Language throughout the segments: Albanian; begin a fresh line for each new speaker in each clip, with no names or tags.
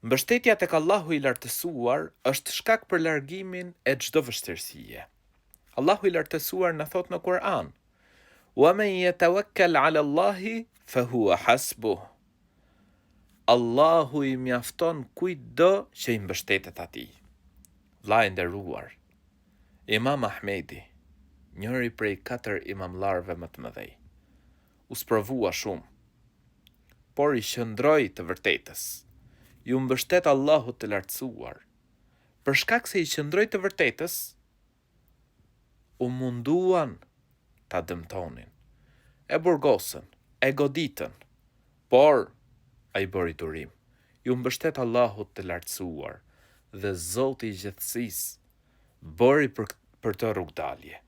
Mbështetja tek Allahu i lartësuar është shkak për largimin e çdo vështirësie. Allahu i lartësuar na thot në Kur'an: "Wa man yatawakkal 'ala Allahi fa huwa hasbuh." Allahu i mjafton kujtdo që i mbështetet atij. Vllai i nderuar, Imam Ahmedi, njëri prej 4 imamllarëve më të mëdhej, u sprovua shumë, por i qëndroi të vërtetës. Ju mbështet Allahut të lartësuar. Për shkak se i qëndroi të vërtetës, u munduan ta dëmtonin, e burgosën, e goditën, por ai bëri durim. Ju mbështet Allahut të lartësuar dhe Zoti i gjithësisë bëri për të rrugdalje.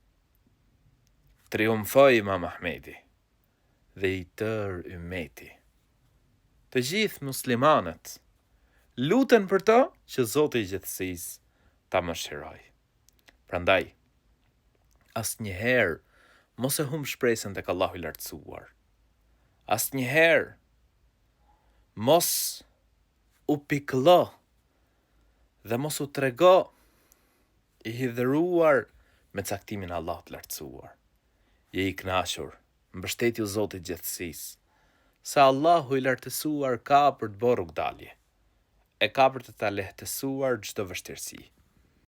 Triumfoi Imam Ahmedi dhe i tërë ummeti. Të gjithë muslimanët luten për to që Zoti i gjithësisë ta mëshiroj. Prandaj, asnjëherë mos e humb shpresën tek Allahu i lartësuar. Asnjëherë mos u pikëllo dhe mos u trego i hidhëruar me caktimin e Allahut të lartësuar. Je i kënaqur, mbështetju Zotit të gjithësisë, se Allahu i lartësuar ka për të bërë rrugdalje, e ka për të ta lehtësuar çdo vështirësi.